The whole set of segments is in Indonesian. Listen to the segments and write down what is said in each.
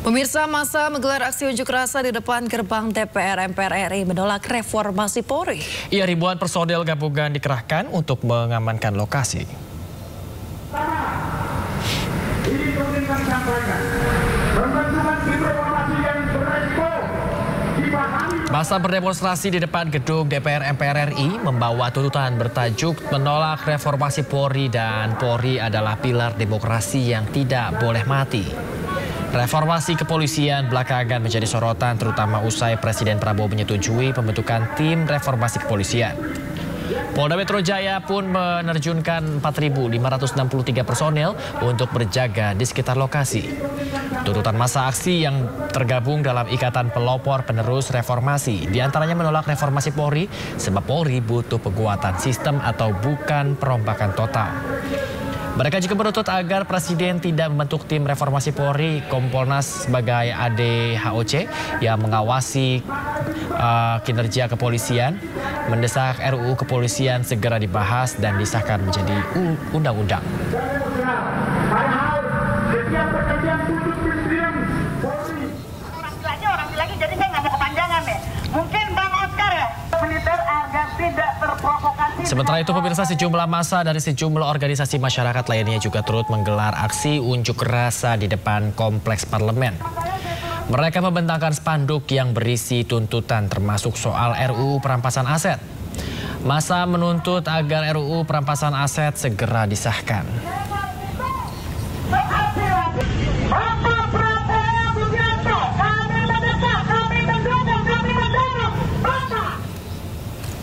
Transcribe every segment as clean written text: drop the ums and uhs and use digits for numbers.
Pemirsa, massa menggelar aksi unjuk rasa di depan gerbang DPR MPR RI menolak reformasi Polri. Iya, ribuan personel gabungan dikerahkan untuk mengamankan lokasi. Massa berdemonstrasi di depan gedung DPR MPR RI membawa tuntutan bertajuk menolak reformasi Polri dan Polri adalah pilar demokrasi yang tidak boleh mati. Reformasi kepolisian belakangan menjadi sorotan terutama usai Presiden Prabowo menyetujui pembentukan tim reformasi kepolisian. Polda Metro Jaya pun menerjunkan 4.563 personel untuk berjaga di sekitar lokasi. Tuntutan massa aksi yang tergabung dalam ikatan pelopor penerus reformasi diantaranya menolak reformasi Polri sebab Polri butuh penguatan sistem atau bukan perombakan total. Mereka juga menuntut agar Presiden tidak membentuk tim reformasi Polri, Kompolnas sebagai ADHOC yang mengawasi kinerja kepolisian, mendesak RUU kepolisian segera dibahas dan disahkan menjadi undang-undang. Orang bilangnya jadi saya nggak mau kepanjangan deh. Mungkin Bang Oscar ya, militer agar tidak terprovokasi. Sementara itu pemirsa, sejumlah massa dari sejumlah organisasi masyarakat lainnya juga turut menggelar aksi unjuk rasa di depan kompleks parlemen. Mereka membentangkan spanduk yang berisi tuntutan termasuk soal RUU perampasan aset. Massa menuntut agar RUU perampasan aset segera disahkan.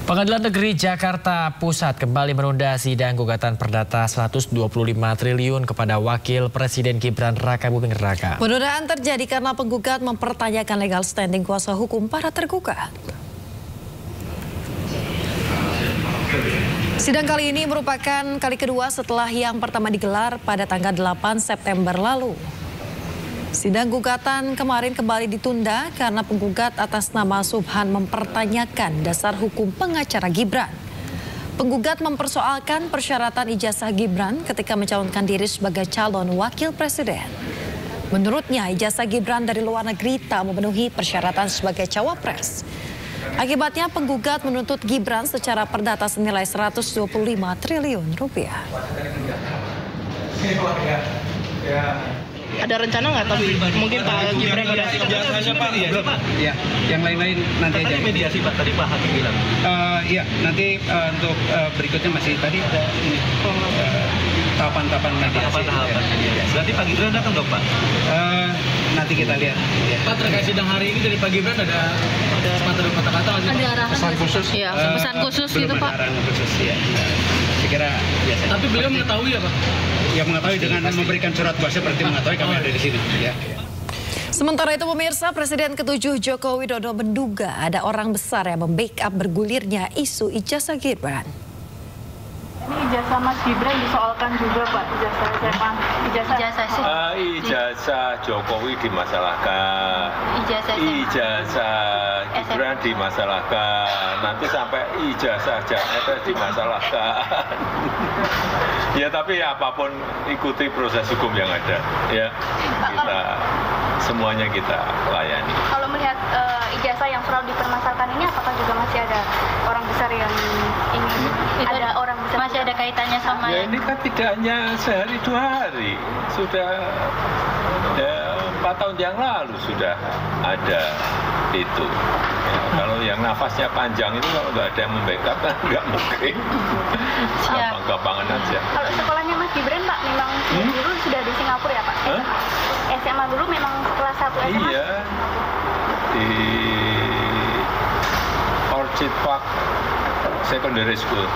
Pengadilan Negeri Jakarta Pusat kembali menunda sidang gugatan perdata 125 triliun kepada Wakil Presiden Gibran Rakabuming Raka. Penundaan terjadi karena penggugat mempertanyakan legal standing kuasa hukum para tergugat. Sidang kali ini merupakan kali kedua setelah yang pertama digelar pada tanggal 8 September lalu. Sidang gugatan kemarin kembali ditunda karena penggugat atas nama Subhan mempertanyakan dasar hukum pengacara Gibran. Penggugat mempersoalkan persyaratan ijazah Gibran ketika mencalonkan diri sebagai calon wakil presiden. Menurutnya ijazah Gibran dari luar negeri tak memenuhi persyaratan sebagai cawapres. Akibatnya penggugat menuntut Gibran secara perdata senilai 125 triliun rupiah. Ada rencana nggak tapi mungkin Pak Gibran udah biasanya Pak belum ya, yang lain-lain nanti aja. Mediasi Pak tadi Pak Hakim bilang. Iya, nanti untuk berikutnya masih tadi ada ini tahapan-tahapan mediasi. Tahapan-tahapan mediasi. Berarti Pak Gibran datang dong Pak? Nanti kita lihat. Ya. Pak, terkait sidang hari ini dari Pak Gibran ada sepatah kata-kata masih ada arahan pesan khusus? Iya, pesan khusus gitu Pak. Arahan khusus ya. Saya kira biasa. Tapi beliau mengetahui ya Pak? Ya mengetahui dengan memberikan surat kuasa berarti mengetahui kami ada di sini. Ya. Sementara itu pemirsa, Presiden ke-7 Joko Widodo menduga ada orang besar yang membackup bergulirnya isu ijazah Gibran. Ini ijazah Mas Gibran disoalkan juga Pak, ijazah SMA, ijazah Jokowi dimasalahkan, ijazah Gibran dimasalahkan, nanti sampai ijazah Janet dimasalahkan. Ya tapi apapun ikuti proses hukum yang ada, ya kita semuanya kita layani. Kalau melihat ijazah yang selalu dipermasalahkan ini, apakah juga masih ada orang besar yang ingin ada orang besar masih ada kaitannya sama ya ini kan tidak hanya sehari 2 hari, sudah 4 tahun yang lalu sudah ada itu. Ya, kalau yang nafasnya panjang itu kalau nggak ada yang membackup kan nggak mungkin. Gampang-gampangan aja. Kalau sekolahnya Mas Gibran Pak memang dulu sudah di Singapura ya Pak? SMA dulu memang kelas 1 SMA? Iya, di Orchid Park Secondary School.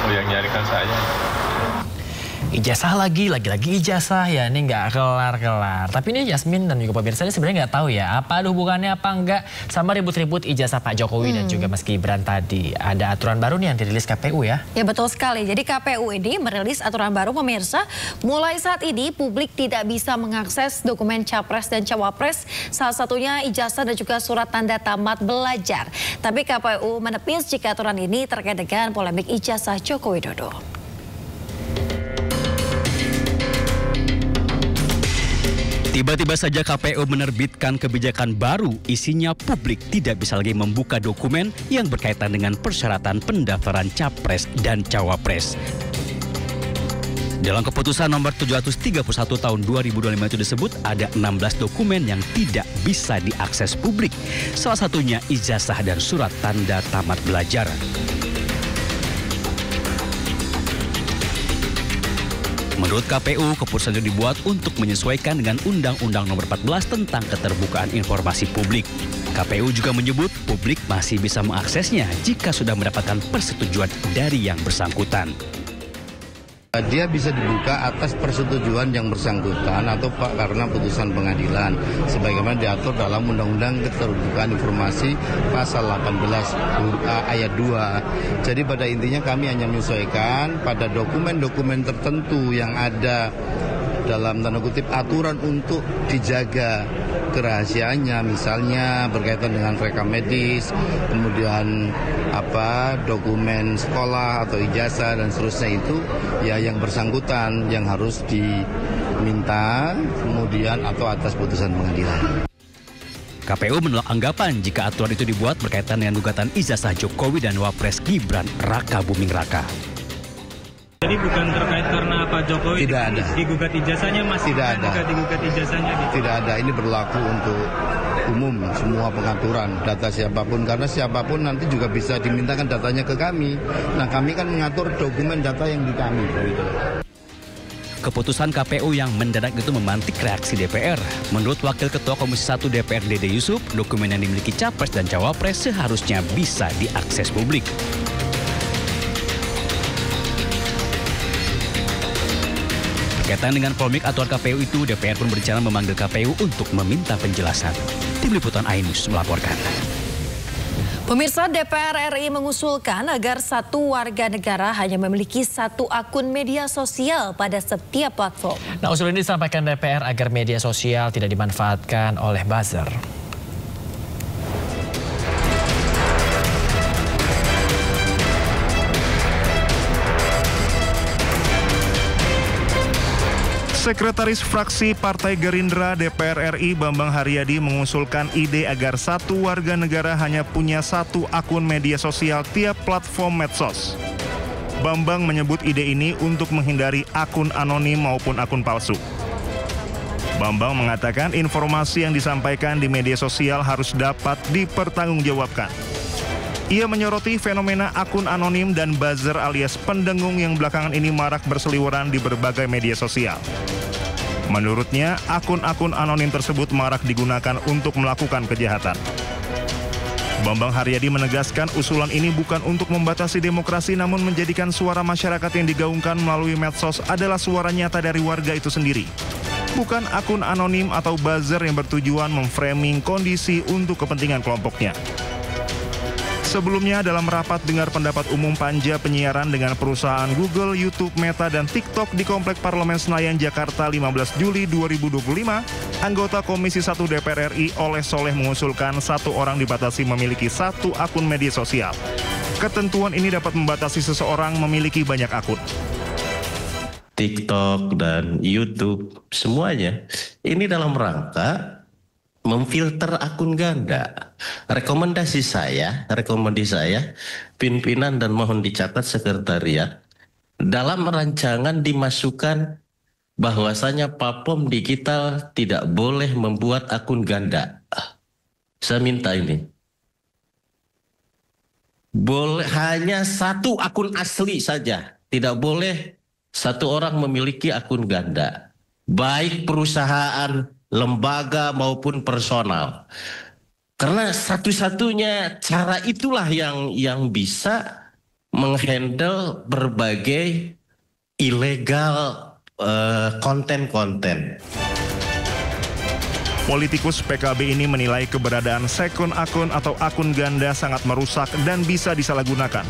Oh, yang nyarikan saya. Ijazah lagi ijazah ya, ini nggak kelar-kelar. Tapi ini Yasmin dan juga pemirsa ini sebenarnya nggak tahu ya apa ada hubungannya apa enggak sama ribut-ribut ijazah Pak Jokowi dan juga Mas Gibran tadi. Ada aturan baru nih yang dirilis KPU ya. Ya betul sekali, jadi KPU ini merilis aturan baru pemirsa. Mulai saat ini publik tidak bisa mengakses dokumen Capres dan Cawapres, salah satunya ijazah dan juga surat tanda tamat belajar. Tapi KPU menepis jika aturan ini terkait dengan polemik ijazah Joko Widodo. Tiba-tiba saja KPU menerbitkan kebijakan baru, isinya publik tidak bisa lagi membuka dokumen yang berkaitan dengan persyaratan pendaftaran Capres dan Cawapres. Dalam keputusan nomor 731 tahun 2025 itu disebut ada 16 dokumen yang tidak bisa diakses publik. Salah satunya ijazah dan surat tanda tamat belajar. Menurut KPU, keputusan itu dibuat untuk menyesuaikan dengan Undang-Undang Nomor 14 tentang Keterbukaan Informasi Publik. KPU juga menyebut publik masih bisa mengaksesnya jika sudah mendapatkan persetujuan dari yang bersangkutan. Dia bisa dibuka atas persetujuan yang bersangkutan atau karena putusan pengadilan sebagaimana diatur dalam Undang-Undang Keterbukaan Informasi pasal 18 ayat 2. Jadi pada intinya kami hanya menyesuaikan pada dokumen-dokumen tertentu yang ada dalam tanda kutip aturan untuk dijaga kerahasiaannya, misalnya berkaitan dengan rekam medis, kemudian dokumen sekolah atau ijazah dan seterusnya, itu ya yang bersangkutan yang harus diminta kemudian atau atas putusan pengadilan. KPU menolak anggapan jika aturan itu dibuat berkaitan dengan gugatan ijazah Jokowi dan Wapres Gibran Raka Buming Raka. Jadi bukan terkait karena Pak Jokowi digugat ijazahnya, masih tidak ada. Digugat ijazahnya gitu. Tidak ada, ini berlaku untuk umum semua pengaturan data siapapun, karena siapapun nanti juga bisa dimintakan datanya ke kami. Nah, kami kan mengatur dokumen data yang di kami. Gitu. Keputusan KPU yang mendadak itu memantik reaksi DPR. Menurut Wakil Ketua Komisi 1 DPR Dede Yusuf, dokumen yang dimiliki Capres dan Cawapres seharusnya bisa diakses publik. Berkaitan dengan polemik aturan KPU itu, DPR pun berencana memanggil KPU untuk meminta penjelasan. Tim Liputan iNews melaporkan. Pemirsa, DPR RI mengusulkan agar satu warga negara hanya memiliki satu akun media sosial pada setiap platform. Nah, usul ini disampaikan DPR agar media sosial tidak dimanfaatkan oleh buzzer. Sekretaris Fraksi Partai Gerindra DPR RI Bambang Haryadi mengusulkan ide agar satu warga negara hanya punya satu akun media sosial tiap platform medsos. Bambang menyebut ide ini untuk menghindari akun anonim maupun akun palsu. Bambang mengatakan informasi yang disampaikan di media sosial harus dapat dipertanggungjawabkan. Ia menyoroti fenomena akun anonim dan buzzer alias pendengung yang belakangan ini marak berseliweran di berbagai media sosial. Menurutnya, akun-akun anonim tersebut marak digunakan untuk melakukan kejahatan. Bambang Haryadi menegaskan usulan ini bukan untuk membatasi demokrasi, namun menjadikan suara masyarakat yang digaungkan melalui medsos adalah suara nyata dari warga itu sendiri. Bukan akun anonim atau buzzer yang bertujuan memframing kondisi untuk kepentingan kelompoknya. Sebelumnya dalam rapat dengar pendapat umum panja penyiaran dengan perusahaan Google, YouTube, Meta, dan TikTok di Komplek Parlemen Senayan, Jakarta 15 Juli 2025, anggota Komisi 1 DPR RI Oleh Soleh mengusulkan satu orang dibatasi memiliki satu akun media sosial. Ketentuan ini dapat membatasi seseorang memiliki banyak akun. TikTok dan YouTube semuanya ini dalam rangka memfilter akun ganda. Rekomendasi saya, pimpinan dan mohon dicatat sekretariat, dalam rancangan dimasukkan bahwasanya platform digital tidak boleh membuat akun ganda. Saya minta ini. Boleh hanya satu akun asli saja. Tidak boleh satu orang memiliki akun ganda. Baik perusahaan, lembaga maupun personal. Karena satu-satunya cara itulah yang bisa menghandle berbagai ilegal konten-konten. Politikus PKB ini menilai keberadaan second akun atau akun ganda sangat merusak dan bisa disalahgunakan.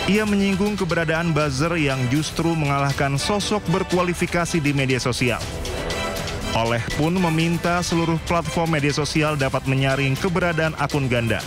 Ia menyinggung keberadaan buzzer yang justru mengalahkan sosok berkualifikasi di media sosial. Oleh pun meminta seluruh platform media sosial dapat menyaring keberadaan akun ganda.